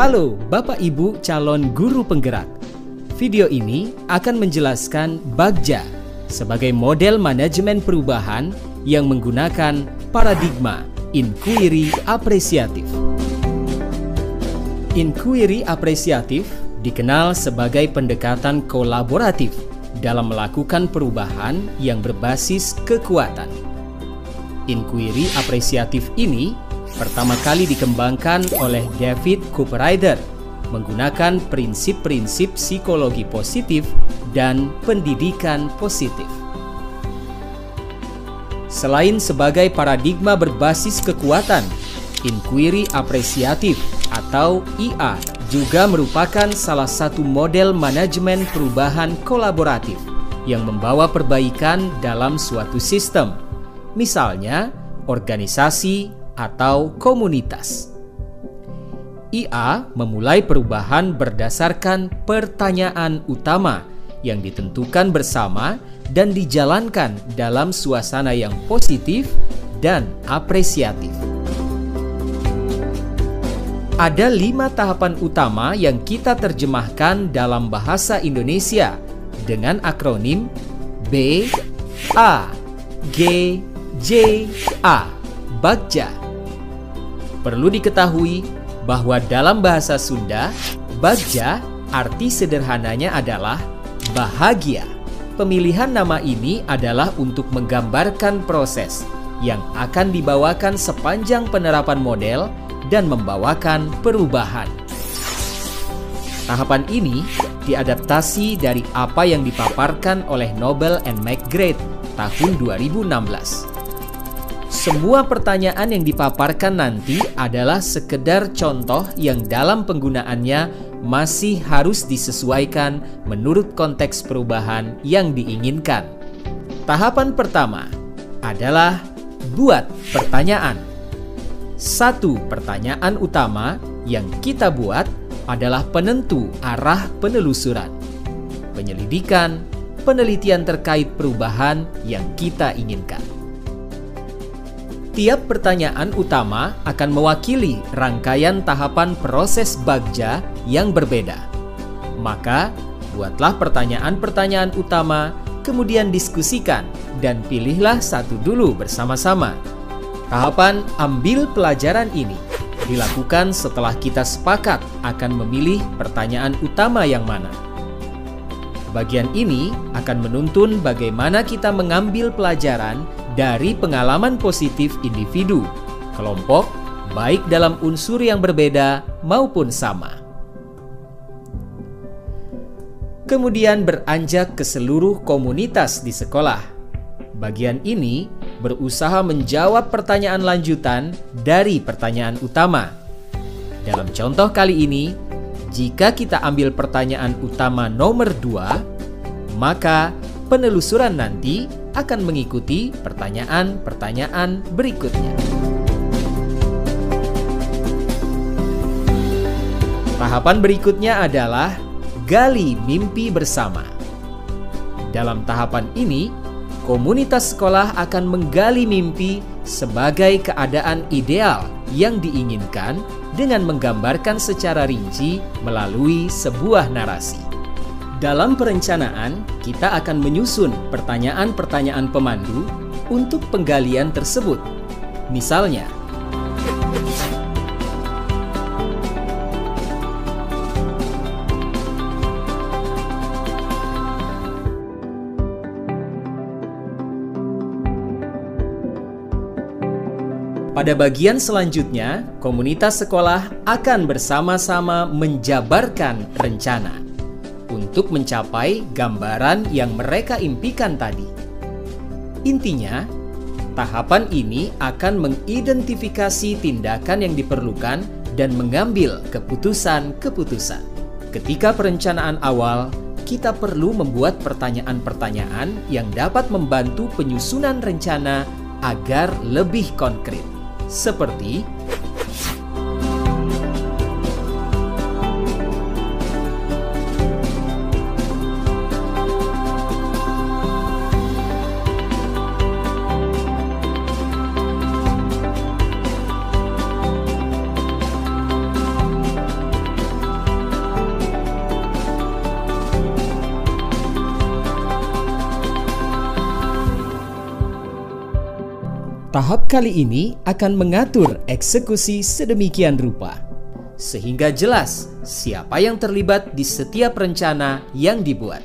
Halo Bapak Ibu calon guru penggerak. Video ini akan menjelaskan Bagja sebagai model manajemen perubahan yang menggunakan paradigma inquiry apresiatif. Inquiry apresiatif dikenal sebagai pendekatan kolaboratif dalam melakukan perubahan yang berbasis kekuatan. Inquiry apresiatif ini pertama kali dikembangkan oleh David Cooperrider menggunakan prinsip-prinsip psikologi positif dan pendidikan positif. Selain sebagai paradigma berbasis kekuatan, inquiry apresiatif atau IA juga merupakan salah satu model manajemen perubahan kolaboratif yang membawa perbaikan dalam suatu sistem, misalnya organisasi atau komunitas. IA memulai perubahan berdasarkan pertanyaan utama yang ditentukan bersama dan dijalankan dalam suasana yang positif dan apresiatif. Ada 5 tahapan utama yang kita terjemahkan dalam bahasa Indonesia dengan akronim B, A, G, J, A, Bagja. Perlu diketahui bahwa dalam bahasa Sunda, Bagja arti sederhananya adalah bahagia. Pemilihan nama ini adalah untuk menggambarkan proses yang akan dibawakan sepanjang penerapan model dan membawakan perubahan. Tahapan ini diadaptasi dari apa yang dipaparkan oleh Nobel and McGrath tahun 2016. Semua pertanyaan yang dipaparkan nanti adalah sekedar contoh yang dalam penggunaannya masih harus disesuaikan menurut konteks perubahan yang diinginkan. Tahapan pertama adalah buat pertanyaan. Satu pertanyaan utama yang kita buat adalah penentu arah penelusuran, penyelidikan, penelitian terkait perubahan yang kita inginkan. Tiap pertanyaan utama akan mewakili rangkaian tahapan proses Bagja yang berbeda. Maka, buatlah pertanyaan-pertanyaan utama, kemudian diskusikan, dan pilihlah satu dulu bersama-sama. Tahapan ambil pelajaran ini dilakukan setelah kita sepakat akan memilih pertanyaan utama yang mana. Bagian ini akan menuntun bagaimana kita mengambil pelajaran dari pengalaman positif individu, kelompok, baik dalam unsur yang berbeda maupun sama. Kemudian beranjak ke seluruh komunitas di sekolah. Bagian ini berusaha menjawab pertanyaan lanjutan dari pertanyaan utama. Dalam contoh kali ini, jika kita ambil pertanyaan utama nomor 2, maka penelusuran nanti akan mengikuti pertanyaan-pertanyaan berikutnya. Tahapan berikutnya adalah gali mimpi bersama. Dalam tahapan ini, komunitas sekolah akan menggali mimpi sebagai keadaan ideal yang diinginkan dengan menggambarkan secara rinci melalui sebuah narasi. Dalam perencanaan, kita akan menyusun pertanyaan-pertanyaan pemandu untuk penggalian tersebut. Misalnya, pada bagian selanjutnya, komunitas sekolah akan bersama-sama menjabarkan rencana untuk mencapai gambaran yang mereka impikan tadi. Intinya, tahapan ini akan mengidentifikasi tindakan yang diperlukan dan mengambil keputusan-keputusan. Ketika perencanaan awal, kita perlu membuat pertanyaan-pertanyaan yang dapat membantu penyusunan rencana agar lebih konkret. Seperti, Tahap kali ini akan mengatur eksekusi sedemikian rupa, sehingga jelas siapa yang terlibat di setiap rencana yang dibuat.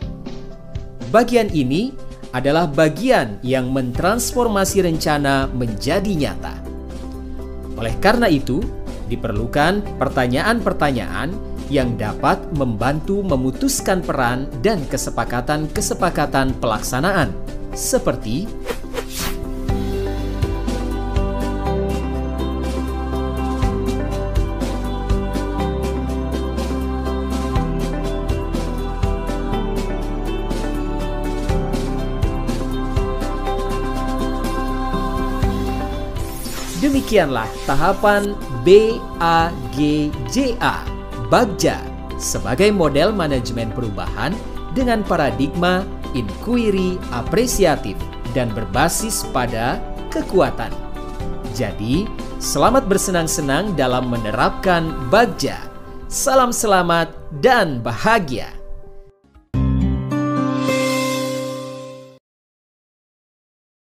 Bagian ini adalah bagian yang mentransformasi rencana menjadi nyata. Oleh karena itu, diperlukan pertanyaan-pertanyaan yang dapat membantu memutuskan peran dan kesepakatan-kesepakatan pelaksanaan, seperti demikianlah tahapan BAGJA, Bagja, sebagai model manajemen perubahan dengan paradigma inquiry apresiatif dan berbasis pada kekuatan. Jadi, selamat bersenang-senang dalam menerapkan Bagja. Salam selamat dan bahagia.